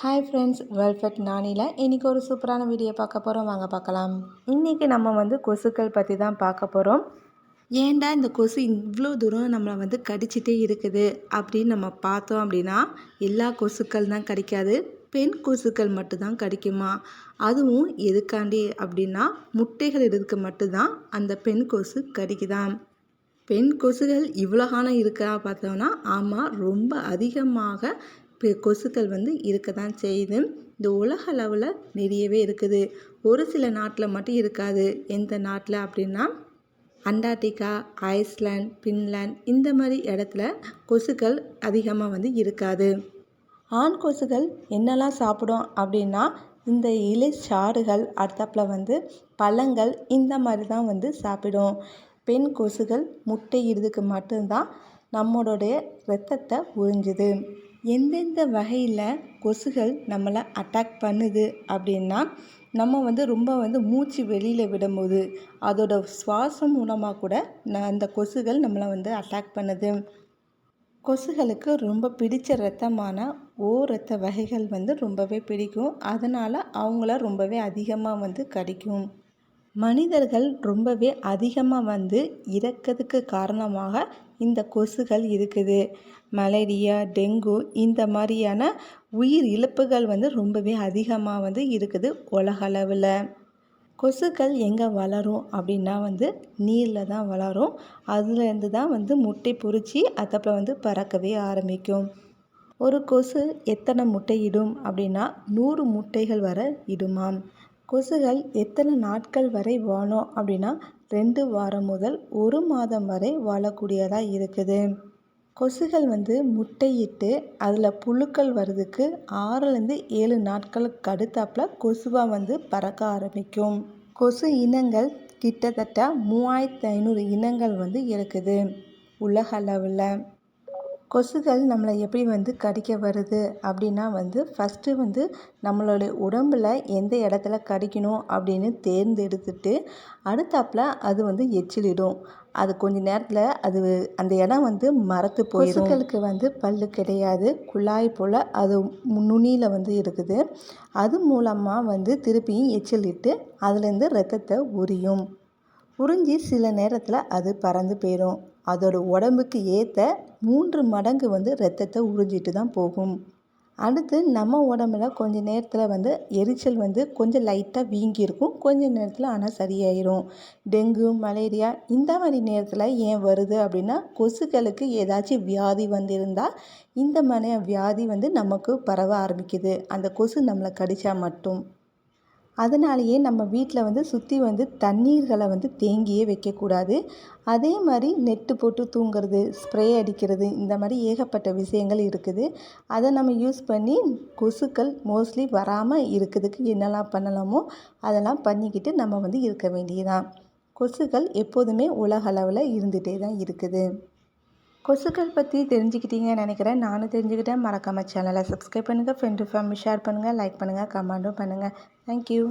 Hi friends, வெல்ஃபெட் நானியில் இன்றைக்கி ஒரு சூப்பரான வீடியோ பார்க்க போகிறோம். வாங்க பார்க்கலாம். இன்றைக்கி நம்ம கொசுக்கள் பற்றி தான் பார்க்க போகிறோம். ஏன்டா இந்த கொசு இவ்வளோ தூரம் நம்மளை கடிச்சிட்டே இருக்குது அப்படின்னு நம்ம பார்த்தோம் அப்படின்னா, எல்லா கொசுக்கள் தான் கடிக்காது, பெண் கொசுக்கள் மட்டும்தான் கடிக்குமா. அதுவும் எதுக்காண்டி அப்படின்னா, முட்டைகள் இருக்கு மட்டும்தான் அந்த பெண் கொசு கடிக்குதாம். பெண் கொசுகள் இவ்வளோகான இருக்கா பார்த்தோன்னா, ஆமாம், ரொம்ப அதிகமாக கொசுக்கள் இருக்க தான் செய்யுது. இந்த உலக அளவில் நிறையவே இருக்குது. ஒரு சில நாட்டில் மட்டும் இருக்காது. எந்த நாட்டில் அப்படின்னா, அண்டார்டிகா, ஐஸ்லாண்ட், பின்லாண்ட் இந்த மாதிரி இடத்துல கொசுக்கள் அதிகமாக இருக்காது. ஆண் கொசுகள் என்னெல்லாம் சாப்பிடும் அப்படின்னா, இந்த இலை சாறுகள், அடுத்தாப்பில் பழங்கள் இந்த மாதிரி தான் சாப்பிடும். பெண் கொசுகள் முட்டை இடுறதுக்கு மட்டும்தான் நம்மளுடைய இரத்தத்தை உறிஞ்சுது. எந்தெந்த வகையில் கொசுகள் நம்மளை அட்டாக் பண்ணுது அப்படின்னா, நம்ம ரொம்ப மூச்சு வெளியில் விடும்போது அதோட சுவாசம் மூலமாக கூட அந்த கொசுகள் நம்மளை அட்டாக் பண்ணுது. கொசுகளுக்கு ரொம்ப பிடித்த இரத்தமான இரத்த வகைகள் ரொம்பவே பிடிக்கும். அதனால் அவங்கள ரொம்பவே அதிகமாக கடிக்கும். மனிதர்கள் ரொம்பவே அதிகமாக இறக்கிறதுக்கு காரணமாக இந்த கொசுகள் இருக்குது. மலேரியா, டெங்கு இந்த மாதிரியான உயிர் இழப்புகள் ரொம்பவே அதிகமாக இருக்குது உலக அளவில். கொசுக்கள் எங்கே வளரும் அப்படின்னா நீரில் தான் வளரும். அதுலேருந்து தான் முட்டை பொரித்து அதுக்கப்புறம் பறக்கவே ஆரம்பிக்கும். ஒரு கொசு எத்தனை முட்டை இடும் அப்படின்னா 100 முட்டைகள் வரை இடுமாம். கொசுகள் எத்தனை நாட்கள் வரை வாழும் அப்படின்னா 2 வாரம் முதல் 1 மாதம் வரை வாழக்கூடியதாக இருக்குது. கொசுகள் முட்டையிட்டு அதில் புழுக்கள் வர்றதுக்கு 6லேருந்து 7 நாட்களுக்கு அடுத்தாப்பில் கொசுவாக பறக்க ஆரம்பிக்கும். கொசு இனங்கள் கிட்டத்தட்ட 3500 இனங்கள் இருக்குது உலக அளவில். கொசுகள் நம்மளை எப்படி கடிக்க வருது அப்படின்னா ஃபஸ்ட்டு நம்மளுடைய உடம்பில் எந்த இடத்துல கடிக்கணும் அப்படின்னு தேர்ந்தெடுத்துட்டு அடுத்தாப்பில் அது எச்சிலிடும். அது கொஞ்ச நேரத்தில் அந்த இடம் மரத்து போயிடும். கொசுக்களுக்கு பல்லு கிடையாது, குழாய் போல் அது நுனியில் இருக்குது. அது மூலமாக திருப்பியும் எச்சிலிட்டு அதுலேருந்து இரத்தத்தை உரியும். உறிஞ்சி சில நேரத்தில் அது பறந்து போயிடும். அதோட உடம்புக்கு ஏற்ற 3 மடங்கு இரத்தத்தை உறிஞ்சிட்டு தான் போகும். அடுத்து நம்ம உடம்புல கொஞ்ச நேரத்தில் எரிச்சல் கொஞ்சம் லைட்டாக வீங்கியிருக்கும். கொஞ்ச நேரத்தில் ஆனால் சரியாயிடும். டெங்கு, மலேரியா இந்த மாதிரி நேரத்தில் ஏன் வருது அப்படின்னா, கொசுக்களுக்கு ஏதாச்சும் வியாதி வந்திருந்தால் இந்த மாதிரி வியாதி நமக்கு பரவ ஆரம்பிக்குது, அந்த கொசு நம்மளை கடித்தா மட்டும். அதனாலேயே நம்ம வீட்டில் சுற்றி தண்ணீர்களை தேங்கியே வைக்கக்கூடாது. அதே மாதிரி நெட்டு போட்டு தூங்குறது, ஸ்ப்ரே அடிக்கிறது இந்த மாதிரி ஏகப்பட்ட விஷயங்கள் இருக்குது. அதை நம்ம யூஸ் பண்ணி கொசுக்கள் மோஸ்ட்லி வராமல் இருக்கிறதுக்கு என்னெல்லாம் பண்ணலாமோ அதெல்லாம் பண்ணிக்கிட்டு நம்ம இருக்க வேண்டியதான். கொசுக்கள் எப்போதுமே உலக அளவில் இருந்துகிட்டே தான் இருக்குது. கொசுக்கள் பற்றி தெரிஞ்சுக்கிட்டீங்கன்னு நினைக்கிறேன். நானும் தெரிஞ்சுக்கிட்டேன். மறக்காமல் சேனலை சப்ஸ்கிரைப் பண்ணுங்கள், ஃப்ரெண்டு ஃபேமிலி ஷேர் பண்ணுங்கள், லைக் பண்ணுங்கள், கமெண்ட்டும் பண்ணுங்கள். தேங்க்யூ.